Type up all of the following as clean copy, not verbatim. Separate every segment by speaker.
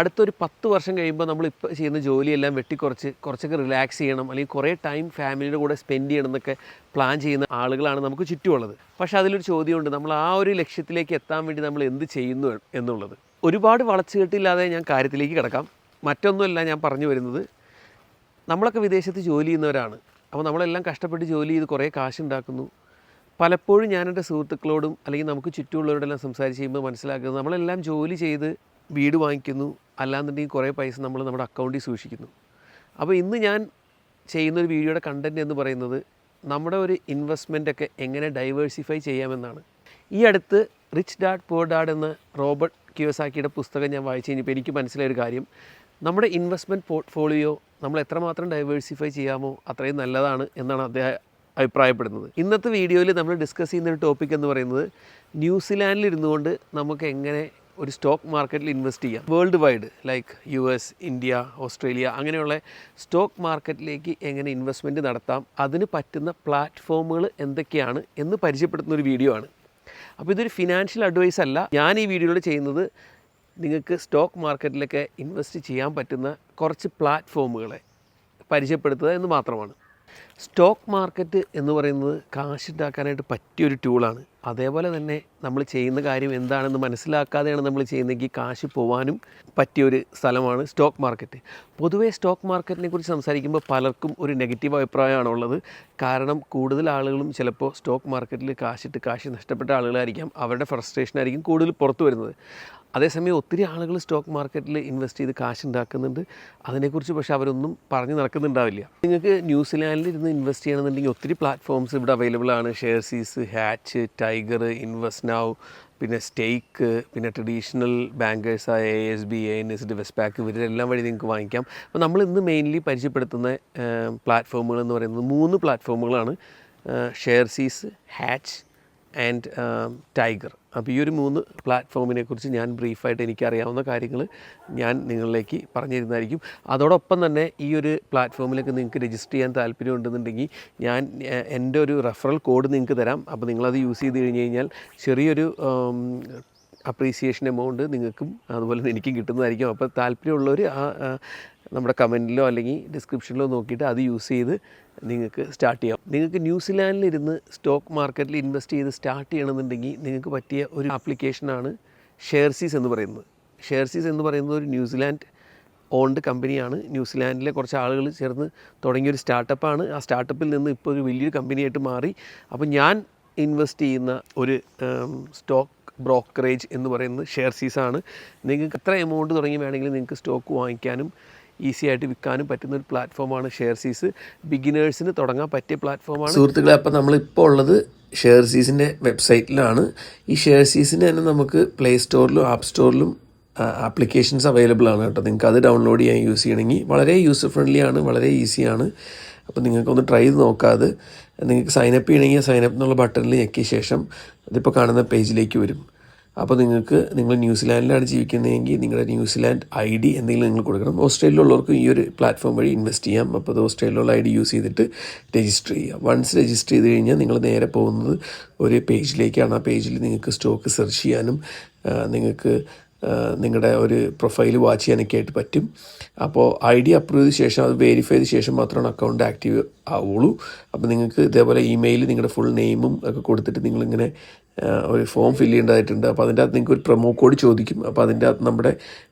Speaker 1: അടുത്തൊരു 10 വർഷം കഴിയുമ്പോൾ നമ്മളിപ്പോൾ ചെയ്യുന്ന ജോലിയെല്ലാം കുറച്ചൊക്കെ റിലാക്സ് ചെയ്യണം, അല്ലെങ്കിൽ കുറേ ടൈം ഫാമിലിയുടെ കൂടെ സ്പെൻഡ് ചെയ്യണം എന്നൊക്കെ പ്ലാൻ ചെയ്യുന്ന ആളുകളാണ് നമുക്ക് ചുറ്റുമുള്ളത്. പക്ഷേ അതിലൊരു ചോദ്യമുണ്ട്, നമ്മൾ ആ ഒരു ലക്ഷ്യത്തിലേക്ക് എത്താൻ വേണ്ടി നമ്മൾ എന്ത് ചെയ്യുന്നു എന്നുള്ളത്. ഒരുപാട് വളച്ചുകെട്ടില്ലാതെ ഞാൻ കാര്യത്തിലേക്ക് കിടക്കാം. മറ്റൊന്നുമല്ല ഞാൻ പറഞ്ഞു വരുന്നത്, നമ്മളൊക്കെ വിദേശത്ത് ജോലി ചെയ്യുന്നവരാണ്. അപ്പോൾ നമ്മളെല്ലാം കഷ്ടപ്പെട്ട് ജോലി ചെയ്ത് കുറേ കാശുണ്ടാക്കുന്നു. പലപ്പോഴും ഞാൻ എൻ്റെ സുഹൃത്തുക്കളോടും അല്ലെങ്കിൽ നമുക്ക് ചുറ്റുമുള്ളവരോടെല്ലാം സംസാരിച്ച് ചെയ്യുമ്പോൾ മനസ്സിലാക്കുന്നത്, നമ്മളെല്ലാം ജോലി ചെയ്ത് വീട് വാങ്ങിക്കുന്നു, അല്ലാന്നുണ്ടെങ്കിൽ കുറേ പൈസ നമ്മൾ നമ്മുടെ അക്കൗണ്ടിൽ സൂക്ഷിക്കുന്നു. അപ്പോൾ ഇന്ന് ഞാൻ ചെയ്യുന്നൊരു വീഡിയോയുടെ കണ്ടൻറ്റ് എന്ന് പറയുന്നത് നമ്മുടെ ഒരു ഇൻവെസ്റ്റ്മെൻറ്റൊക്കെ എങ്ങനെ ഡൈവേഴ്സിഫൈ ചെയ്യാമെന്നാണ്. ഈ അടുത്ത് റിച്ച് ഡാഡ് പുവർ ഡാഡ് എന്ന റോബർട്ട് കിയോസാക്കിയുടെ പുസ്തകം ഞാൻ വായിച്ച് കഴിഞ്ഞപ്പോൾ എനിക്ക് മനസ്സിലായൊരു കാര്യം, നമ്മുടെ ഇൻവെസ്റ്റ്മെൻറ്റ് പോർട്ട്ഫോളിയോ നമ്മൾ എത്രമാത്രം ഡൈവേഴ്സിഫൈ ചെയ്യാമോ അത്രയും നല്ലതാണ് എന്നാണ് അദ്ദേഹം അഭിപ്രായപ്പെടുന്നത്. ഇന്നത്തെ വീഡിയോയിൽ നമ്മൾ ഡിസ്കസ് ചെയ്യുന്ന ഒരു ടോപ്പിക് എന്ന് പറയുന്നത്, ന്യൂസിലാൻഡിൽ ഇരുന്നുകൊണ്ട് നമുക്ക് എങ്ങനെ ഒരു സ്റ്റോക്ക് മാർക്കറ്റിൽ ഇൻവെസ്റ്റ് ചെയ്യാം. World wide like US, India, Australia അങ്ങനെയുള്ള സ്റ്റോക്ക് മാർക്കറ്റിലേക്ക് എങ്ങനെ ഇൻവെസ്റ്റ്മെൻറ്റ് നടത്താം, അതിന് പറ്റുന്ന പ്ലാറ്റ്ഫോമുകൾ എന്തൊക്കെയാണ് എന്ന് പരിചയപ്പെടുത്തുന്ന ഒരു വീഡിയോ ആണ്. അപ്പോൾ ഇതൊരു ഫിനാൻഷ്യൽ അഡ്വൈസ് അല്ല. ഞാൻ ഈ വീഡിയോയിൽ ചെയ്യുന്നത് നിങ്ങൾക്ക് സ്റ്റോക്ക് മാർക്കറ്റിലൊക്കെ ഇൻവെസ്റ്റ് ചെയ്യാൻ പറ്റുന്ന കുറച്ച് പ്ലാറ്റ്ഫോമുകളെ പരിചയപ്പെടുത്തുക എന്ന് മാത്രമാണ്. സ്റ്റോക്ക് മാർക്കറ്റ് എന്ന് പറയുന്നത് കാശുണ്ടാക്കാനായിട്ട് പറ്റിയൊരു ടൂളാണ്. അതേപോലെ തന്നെ നമ്മൾ ചെയ്യുന്ന കാര്യം എന്താണെന്ന് മനസ്സിലാക്കാതെയാണ് നമ്മൾ ചെയ്യുന്നതെങ്കിൽ കാശ് പോകാനും പറ്റിയൊരു സ്ഥലമാണ് സ്റ്റോക്ക് മാർക്കറ്റ്. പൊതുവേ സ്റ്റോക്ക് മാർക്കറ്റിനെ കുറിച്ച് സംസാരിക്കുമ്പോൾ പലർക്കും ഒരു നെഗറ്റീവ് അഭിപ്രായമാണുള്ളത്. കാരണം കൂടുതൽ ആളുകളും ചിലപ്പോൾ സ്റ്റോക്ക് മാർക്കറ്റിൽ കാശ് നഷ്ടപ്പെട്ട ആളുകളായിരിക്കാം, അവരുടെ ഫ്രസ്ട്രേഷനായിരിക്കും കൂടുതൽ പുറത്തു വരുന്നത്. അതേസമയം ഒത്തിരി ആളുകൾ സ്റ്റോക്ക് മാർക്കറ്റിൽ ഇൻവെസ്റ്റ് ചെയ്ത് കാശ് ഉണ്ടാക്കുന്നുണ്ട്. അതിനെക്കുറിച്ച് പക്ഷേ അവരൊന്നും പറഞ്ഞു നടക്കുന്നുണ്ടാവില്ല. നിങ്ങൾക്ക് ന്യൂസിലാൻഡിൽ ഇരുന്ന് ഇൻവെസ്റ്റ് ചെയ്യണമെന്നുണ്ടെങ്കിൽ ഒത്തിരി പ്ലാറ്റ്ഫോംസ് ഇവിടെ അവൈലബിൾ ആണ്. ഷെയർസീസ്, ഹാച്ച്, ടൈഗർ, ഇൻവെസ്റ്റ് നൗ, പിന്നെ സ്റ്റേക്ക്, പിന്നെ ട്രഡീഷണൽ ബാങ്കേഴ്സായ ASB, ANS, വെസ്റ്റ്പാക്ക്, ഇവരെല്ലാം വഴി നിങ്ങൾക്ക് വാങ്ങിക്കാം. അപ്പോൾ നമ്മൾ ഇന്ന് മെയിൻലി പരിചയപ്പെടുത്തുന്ന പ്ലാറ്റ്ഫോമുകൾ എന്ന് പറയുന്നത് 3 പ്ലാറ്റ്ഫോമുകളാണ്: ഷെയർസീസ്, ഹാച്ച് ആൻഡ് ടൈഗർ. അപ്പോൾ ഈ ഒരു 3 പ്ലാറ്റ്ഫോമിനെ കുറിച്ച് ഞാൻ ബ്രീഫായിട്ട് എനിക്കറിയാവുന്ന കാര്യങ്ങൾ ഞാൻ നിങ്ങളിലേക്ക് പറഞ്ഞു തരുന്നതായിരിക്കും. അതോടൊപ്പം തന്നെ ഈ ഒരു പ്ലാറ്റ്ഫോമിലേക്ക് നിങ്ങൾക്ക് രജിസ്റ്റർ ചെയ്യാൻ താല്പര്യമുണ്ടെന്നുണ്ടെങ്കിൽ ഞാൻ എൻ്റെ ഒരു റെഫറൽ കോഡ് നിങ്ങൾക്ക് തരാം. അപ്പോൾ നിങ്ങളത് യൂസ് ചെയ്ത് കഴിഞ്ഞ് കഴിഞ്ഞാൽ ചെറിയൊരു അപ്രീസിയേഷൻ എമൗണ്ട് നിങ്ങൾക്കും അതുപോലെ തന്നെ എനിക്കും കിട്ടുന്നതായിരിക്കും. അപ്പോൾ താല്പര്യമുള്ളവർ നമ്മുടെ കമൻറ്റിലോ അല്ലെങ്കിൽ ഡിസ്ക്രിപ്ഷനിലോ നോക്കിയിട്ട് അത് യൂസ് ചെയ്ത് നിങ്ങൾക്ക് സ്റ്റാർട്ട് ചെയ്യാം. നിങ്ങൾക്ക് ന്യൂസിലാൻഡിലിരുന്ന് സ്റ്റോക്ക് മാർക്കറ്റിൽ ഇൻവെസ്റ്റ് ചെയ്ത് സ്റ്റാർട്ട് ചെയ്യണമെന്നുണ്ടെങ്കിൽ നിങ്ങൾക്ക് പറ്റിയ ഒരു ആപ്ലിക്കേഷനാണ് ഷെയർസീസ് എന്ന് പറയുന്നത്. ഷെയർസീസ് എന്ന് പറയുന്നത് ഒരു ന്യൂസിലാൻഡ് ഓൺഡ് കമ്പനിയാണ്. ന്യൂസിലാൻഡിലെ കുറച്ച് ആളുകൾ ചേർന്ന് തുടങ്ങിയൊരു സ്റ്റാർട്ടപ്പാണ്. ആ സ്റ്റാർട്ടപ്പിൽ നിന്ന് ഇപ്പോൾ ഒരു വലിയൊരു കമ്പനിയായിട്ട് മാറി. അപ്പോൾ ഞാൻ ഇൻവെസ്റ്റ് ചെയ്യുന്ന ഒരു സ്റ്റോക്ക് ബ്രോക്കറേജ് എന്ന് പറയുന്നത് ഷെയർസീസാണ്. നിങ്ങൾക്ക് എത്ര എമൗണ്ട് തുടങ്ങി വേണമെങ്കിലും നിങ്ങൾക്ക് സ്റ്റോക്ക് വാങ്ങിക്കാനും ഈസി ആയിട്ട് വിൽക്കാനും പറ്റുന്ന ഒരു പ്ലാറ്റ്ഫോമാണ് ഷെയർസീസ്. ബിഗിനേഴ്സിന് തുടങ്ങാൻ പറ്റിയ പ്ലാറ്റ്ഫോമാണ്. സുഹൃത്തുക്കളെ, അപ്പോൾ നമ്മളിപ്പോൾ ഉള്ളത് ഷെയർസീസിൻ്റെ വെബ്സൈറ്റിലാണ്. ഈ ഷെയർസീസിന് തന്നെ നമുക്ക് പ്ലേ സ്റ്റോറിലും ആപ്പ് സ്റ്റോറിലും ആപ്ലിക്കേഷൻസ് അവൈലബിൾ ആണ് കേട്ടോ. നിങ്ങൾക്ക് അത് ഡൗൺലോഡ് ചെയ്യാൻ യൂസ് ചെയ്യണമെങ്കിൽ വളരെ യൂസർ ഫ്രണ്ട്ലി ആണ്, വളരെ ഈസിയാണ്. അപ്പോൾ നിങ്ങൾക്കൊന്ന് ട്രൈ ചെയ്ത് നോക്കാതെ നിങ്ങൾക്ക് സൈനപ്പ് ചെയ്യണമെങ്കിൽ സൈനപ്പ് എന്നുള്ള ബട്ടണിൽ ഞെക്കിയ ശേഷം അതിപ്പോൾ കാണുന്ന പേജിലേക്ക് വരും. അപ്പോൾ നിങ്ങൾ ന്യൂസിലാൻഡിലാണ് ജീവിക്കുന്നതെങ്കിൽ നിങ്ങളുടെ ന്യൂസിലാൻഡ് ID എന്തെങ്കിലും നിങ്ങൾ കൊടുക്കണം. ഓസ്ട്രേലിയയിലുള്ളവർക്ക് ഈ ഒരു പ്ലാറ്റ്ഫോം വഴി ഇൻവെസ്റ്റ് ചെയ്യാം. അപ്പോൾ അത് ഓസ്ട്രേലിയയിലുള്ള ID യൂസ് ചെയ്തിട്ട് രജിസ്റ്റർ ചെയ്യുക. വൺസ് രജിസ്റ്റർ ചെയ്ത് കഴിഞ്ഞാൽ നിങ്ങൾ നേരെ പോകുന്നത് ഒരു പേജിലേക്കാണ്. ആ പേജിൽ നിങ്ങൾക്ക് സ്റ്റോക്ക് സെർച്ച് ചെയ്യാനും നിങ്ങൾക്ക് നിങ്ങളുടെ ഒരു പ്രൊഫൈൽ വാച്ച് ചെയ്യാനൊക്കെ ആയിട്ട് പറ്റും. അപ്പോൾ ID അപ്രൂവ് ചെയ്ത ശേഷം അത് വെരിഫൈ ചെയ്ത ശേഷം മാത്രമാണ് അക്കൗണ്ട് ആക്റ്റീവ് ആവുള്ളൂ. അപ്പോൾ നിങ്ങൾക്ക് ഇതേപോലെ ഇമെയിൽ നിങ്ങളുടെ ഫുൾ നെയിമും ഒക്കെ കൊടുത്തിട്ട് നിങ്ങളിങ്ങനെ ഒരു ഫോം ഫില്ല് ചെയ്യേണ്ടതായിട്ടുണ്ട്. അപ്പോൾ അതിൻ്റെ അകത്ത് നിങ്ങൾക്ക് ഒരു പ്രൊമോ കോഡ് ചോദിക്കും. അപ്പോൾ അതിൻ്റെ അകത്ത് നമ്മുടെ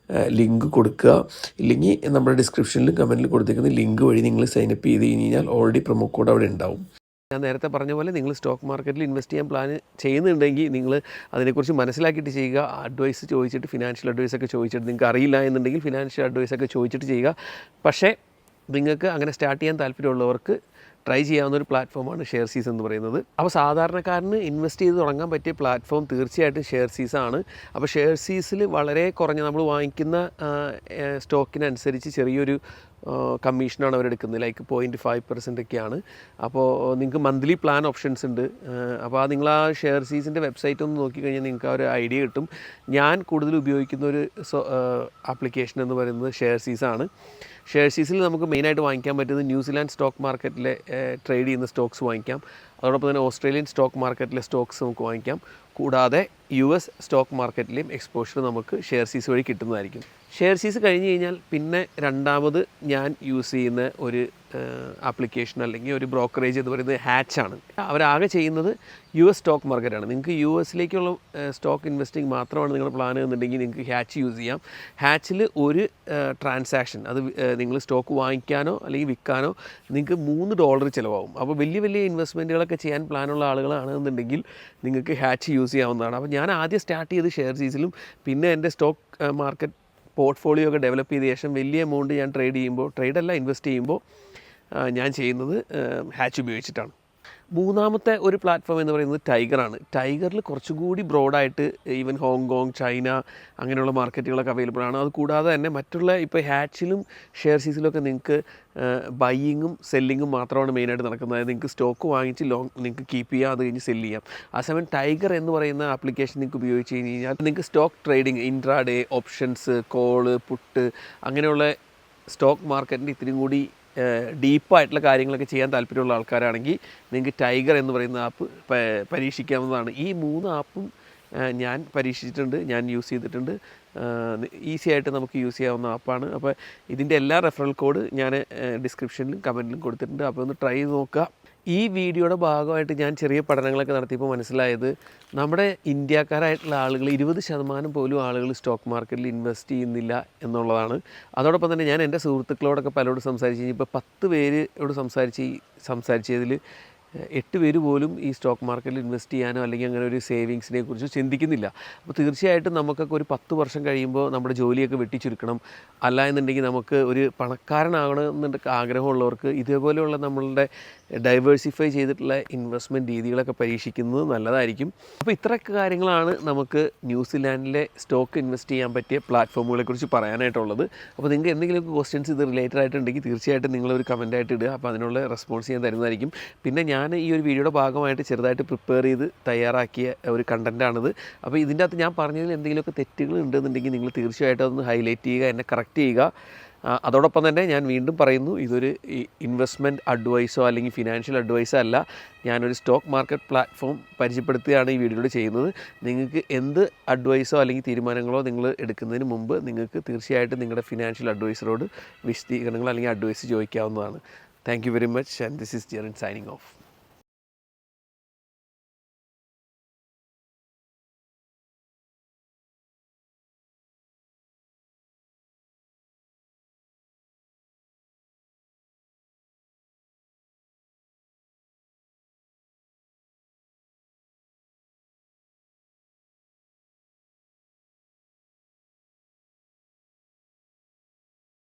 Speaker 1: ലിങ്ക് കൊടുക്കുക. ഇല്ലെങ്കിൽ നമ്മുടെ ഡിസ്ക്രിപ്ഷനിലും കമൻറ്റിൽ കൊടുത്തിരിക്കുന്ന ലിങ്ക് വഴി നിങ്ങൾ സൈനപ്പ് ചെയ്ത് കഴിഞ്ഞാൽ ഓൾറെഡി പ്രൊമോ കോഡ് അവിടെ ഉണ്ടാവും. ഞാൻ നേരത്തെ പറഞ്ഞ പോലെ നിങ്ങൾ സ്റ്റോക്ക് മാർക്കറ്റിൽ ഇൻവെസ്റ്റ് ചെയ്യാൻ പ്ലാൻ ചെയ്യുന്നുണ്ടെങ്കിൽ നിങ്ങൾ അതിനെക്കുറിച്ച് മനസ്സിലാക്കിയിട്ട് ചെയ്യുക. അഡ്വൈസ് ചോദിച്ചിട്ട്, ഫിനാൻഷ്യൽ അഡ്വൈസൊക്കെ ചോദിച്ചിട്ട്, നിങ്ങൾക്ക് അറിയില്ല എന്നുണ്ടെങ്കിൽ ഫിനാൻഷ്യൽ അഡ്വൈസൊക്കെ ചോദിച്ചിട്ട് ചെയ്യുക. പക്ഷേ നിങ്ങൾക്ക് അങ്ങനെ സ്റ്റാർട്ട് ചെയ്യാൻ താല്പര്യമുള്ളവർക്ക് ട്രൈ ചെയ്യാവുന്ന ഒരു പ്ലാറ്റ്ഫോമാണ് ഷെയർസീസ് എന്ന് പറയുന്നത്. അപ്പോൾ സാധാരണക്കാരന് ഇൻവെസ്റ്റ് ചെയ്ത് തുടങ്ങാൻ പറ്റിയ പ്ലാറ്റ്ഫോം തീർച്ചയായിട്ടും ഷെയർസീസാണ്. അപ്പോൾ ഷെയർസീസിൽ വളരെ കുറഞ്ഞ നമ്മൾ വാങ്ങിക്കുന്ന സ്റ്റോക്കിനനുസരിച്ച് ചെറിയൊരു കമ്മീഷനാണ് അവരെടുക്കുന്നത്. ലൈക്ക് 0.5% ഒക്കെയാണ്. അപ്പോൾ നിങ്ങൾക്ക് മന്ത്ലി പ്ലാൻ ഓപ്ഷൻസ് ഉണ്ട്. അപ്പോൾ നിങ്ങൾ ആ ഷെയർസീസിൻ്റെ വെബ്സൈറ്റ് ഒന്ന് നോക്കിക്കഴിഞ്ഞാൽ നിങ്ങൾക്ക് ആ ഒരു ഐഡിയ കിട്ടും. ഞാൻ കൂടുതൽ ഉപയോഗിക്കുന്ന ഒരു ആപ്ലിക്കേഷൻ എന്ന് പറയുന്നത് ഷെയർസീസാണ്. ഷെയർസീസിൽ നമുക്ക് മെയിനായിട്ട് വാങ്ങിക്കാൻ പറ്റുന്നത് ന്യൂസിലാൻഡ് സ്റ്റോക്ക് മാർക്കറ്റിലെ ട്രേഡ് ചെയ്യുന്ന സ്റ്റോക്സ് വാങ്ങിക്കാം. അതോടൊപ്പം തന്നെ ഓസ്ട്രേലിയൻ സ്റ്റോക്ക് മാർക്കറ്റിലെ സ്റ്റോക്സ് നമുക്ക് വാങ്ങിക്കാം. കൂടാതെ US സ്റ്റോക്ക് മാർക്കറ്റിലെയും എക്സ്പോഷർ നമുക്ക് ഷെയർസീസ് വഴി കിട്ടുന്നതായിരിക്കും. ഷെയർ സീസ് കഴിഞ്ഞ് കഴിഞ്ഞാൽ പിന്നെ രണ്ടാമത് ഞാൻ യൂസ് ചെയ്യുന്ന ഒരു ആപ്ലിക്കേഷൻ അല്ലെങ്കിൽ ഒരു ബ്രോക്കറേജ് എന്ന് പറയുന്നത് ഹാച്ചാണ്. അവരാകെ ചെയ്യുന്നത് US സ്റ്റോക്ക് മാർക്കറ്റാണ്. നിങ്ങൾക്ക് US-ലേക്കുള്ള സ്റ്റോക്ക് ഇൻവെസ്റ്റിംഗ് മാത്രമാണ് നിങ്ങളുടെ പ്ലാൻ എന്നുണ്ടെങ്കിൽ നിങ്ങൾക്ക് ഹാച്ച് യൂസ് ചെയ്യാം. ഹാച്ചിൽ ഒരു ട്രാൻസാക്ഷൻ അത് നിങ്ങൾ സ്റ്റോക്ക് വാങ്ങിക്കാനോ അല്ലെങ്കിൽ വിൽക്കാനോ നിങ്ങൾക്ക് $3 ചിലവാകും. അപ്പോൾ വലിയ വലിയ ഇൻവെസ്റ്റ്മെൻറ്റുകളൊക്കെ ചെയ്യാൻ പ്ലാനുള്ള ആളുകളാണെന്നുണ്ടെങ്കിൽ നിങ്ങൾക്ക് ഹാച്ച് യൂസ് ചെയ്യാവുന്നതാണ്. അപ്പോൾ ഞാൻ ആദ്യം സ്റ്റാർട്ട് ചെയ്ത് ഷെയർ സീസിലും പിന്നെ എൻ്റെ സ്റ്റോക്ക് മാർക്കറ്റ് പോർട്ട്ഫോളിയോ ഒക്കെ ഡെവലപ്പ് ചെയ്ത ശേഷം വലിയ എമൗണ്ട് ഞാൻ ട്രേഡല്ല ഇൻവെസ്റ്റ് ചെയ്യുമ്പോൾ ഞാൻ ചെയ്യുന്നത് ഹാച്ച് ഉപയോഗിച്ചിട്ടാണ്. മൂന്നാമത്തെ ഒരു പ്ലാറ്റ്ഫോം എന്ന് പറയുന്നത് ടൈഗറാണ്. ടൈഗറിൽ കുറച്ചുകൂടി ബ്രോഡായിട്ട് ഈവൻ ഹോങ്കോങ്, ചൈന അങ്ങനെയുള്ള മാർക്കറ്റുകളൊക്കെ അവൈലബിൾ ആണ്. അത് കൂടാതെ തന്നെ മറ്റുള്ള ഇപ്പോൾ ഹാച്ചിലും ഷെയർ സീസിലൊക്കെ നിങ്ങൾക്ക് ബൈയിങ്ങും സെല്ലിങ്ങും മാത്രമാണ് മെയിനായിട്ട് നടക്കുന്നത്. അതായത് നിങ്ങൾക്ക് സ്റ്റോക്ക് വാങ്ങിച്ച് നിങ്ങൾക്ക് കീപ്പ് ചെയ്യാം, അത് കഴിഞ്ഞ് സെല്ല് ചെയ്യാം. ആ സമയം ടൈഗർ എന്ന് പറയുന്ന ആപ്ലിക്കേഷൻ നിങ്ങൾക്ക് ഉപയോഗിച്ച് കഴിഞ്ഞ് കഴിഞ്ഞാൽ നിങ്ങൾക്ക് stock trading, intraday, options, call, put അങ്ങനെയുള്ള സ്റ്റോക്ക് മാർക്കറ്റിൻ്റെ ഇത്തിരി കൂടി ഡീപ്പായിട്ടുള്ള കാര്യങ്ങളൊക്കെ ചെയ്യാൻ താല്പര്യമുള്ള ആൾക്കാരാണെങ്കിൽ നിങ്ങൾക്ക് ടൈഗർ എന്ന് പറയുന്ന ആപ്പ് പരീക്ഷിക്കാവുന്നതാണ്. ഈ 3 ആപ്പും ഞാൻ പരീക്ഷിച്ചിട്ടുണ്ട്, ഞാൻ യൂസ് ചെയ്തിട്ടുണ്ട്. ഈസി ആയിട്ട് നമുക്ക് യൂസ് ചെയ്യാവുന്ന ആപ്പാണ്. അപ്പോൾ ഇതിൻ്റെ എല്ലാ റെഫറൽ കോഡ് ഞാൻ ഡിസ്ക്രിപ്ഷനിലും കമൻറ്റിലും കൊടുത്തിട്ടുണ്ട്. അപ്പോൾ ഒന്ന് ട്രൈ ചെയ്ത് നോക്കുക. ഈ വീഡിയോയുടെ ഭാഗമായിട്ട് ഞാൻ ചെറിയ പഠനങ്ങളൊക്കെ നടത്തിയപ്പോൾ മനസ്സിലായത് നമ്മുടെ ഇന്ത്യക്കാരായിട്ടുള്ള ആളുകൾ 20% പോലും ആളുകൾ സ്റ്റോക്ക് മാർക്കറ്റിൽ ഇൻവെസ്റ്റ് ചെയ്യുന്നില്ല എന്നുള്ളതാണ്. അതോടൊപ്പം തന്നെ ഞാൻ എൻ്റെ സുഹൃത്തുക്കളോടൊക്കെ പലരോട് സംസാരിച്ച് കഴിഞ്ഞപ്പോൾ 10 പേരോട് സംസാരിച്ചതിൽ 8 പേര് പോലും ഈ സ്റ്റോക്ക് മാർക്കറ്റിൽ ഇൻവെസ്റ്റ് ചെയ്യാനോ അല്ലെങ്കിൽ അങ്ങനെ ഒരു സേവിങ്സിനെ കുറിച്ച് ചിന്തിക്കുന്നില്ല. അപ്പോൾ തീർച്ചയായിട്ടും നമുക്കൊക്കെ ഒരു 10 വർഷം കഴിയുമ്പോൾ നമ്മുടെ ജോലിയൊക്കെ വെട്ടിച്ചുരുക്കണം, അല്ല എന്നുണ്ടെങ്കിൽ നമുക്ക് ഒരു പണക്കാരനാകണമെന്നുണ്ടെങ്കിൽ ആഗ്രഹമുള്ളവർക്ക് ഇതേപോലെയുള്ള നമ്മളുടെ ഡൈവേഴ്സിഫൈ ചെയ്തിട്ടുള്ള ഇൻവെസ്റ്റ്മെൻറ്റ് രീതികളൊക്കെ പരീക്ഷിക്കുന്നത് നല്ലതായിരിക്കും. അപ്പോൾ ഇത്രയൊക്കെ കാര്യങ്ങളാണ് നമുക്ക് ന്യൂസിലാൻഡിലെ സ്റ്റോക്ക് ഇൻവെസ്റ്റ് ചെയ്യാൻ പറ്റിയ പ്ലാറ്റ്ഫോമുകളെക്കുറിച്ച് പറയാനായിട്ടുള്ളത്. അപ്പോൾ നിങ്ങൾക്ക് എന്തെങ്കിലുമൊക്കെ ക്വസ്റ്റ്യൻസ് ഇത് റിലേറ്റഡ് ആയിട്ടുണ്ടെങ്കിൽ തീർച്ചയായിട്ടും നിങ്ങളൊരു കമൻറ്റായിട്ട് ഇടുക. അപ്പോൾ അതിനുള്ള റെസ്പോൺസ് ഞാൻ തരുന്നതായിരിക്കും. പിന്നെ ഞാൻ ഈ ഒരു വീഡിയോയുടെ ഭാഗമായിട്ട് ചെറുതായിട്ട് പ്രിപ്പയർ ചെയ്ത് തയ്യാറാക്കിയ ഒരു കണ്ടൻറ്റാണിത്. അപ്പോൾ ഇതിൻ്റെ അകത്ത് ഞാൻ പറഞ്ഞതിൽ എന്തെങ്കിലുമൊക്കെ തെറ്റുകൾ ഉണ്ടെന്നുണ്ടെങ്കിൽ നിങ്ങൾ തീർച്ചയായിട്ടും അതൊന്ന് ഹൈലൈറ്റ് ചെയ്യുക, എന്നെ കറക്റ്റ് ചെയ്യുക. അതോടൊപ്പം തന്നെ ഞാൻ വീണ്ടും പറയുന്നു, ഇതൊരു ഇൻവെസ്റ്റ്മെൻറ്റ് അഡ്വൈസോ അല്ലെങ്കിൽ ഫിനാൻഷ്യൽ അഡ്വൈസോ അല്ല. ഞാനൊരു സ്റ്റോക്ക് മാർക്കറ്റ് പ്ലാറ്റ്ഫോം പരിചയപ്പെടുത്തുകയാണ് ഈ വീഡിയോയിൽ ചെയ്യുന്നത്. നിങ്ങൾക്ക് എന്ത് അഡ്വൈസോ അല്ലെങ്കിൽ തീരുമാനങ്ങളോ നിങ്ങൾ എടുക്കുന്നതിന് മുമ്പ് നിങ്ങൾക്ക് തീർച്ചയായിട്ടും നിങ്ങളുടെ ഫിനാൻഷ്യൽ അഡ്വൈസറോട് വിശദീകരണങ്ങൾ അല്ലെങ്കിൽ അഡ്വൈസ് ചോദിക്കാവുന്നതാണ്. Thank you very much, and this is Jaren signing off.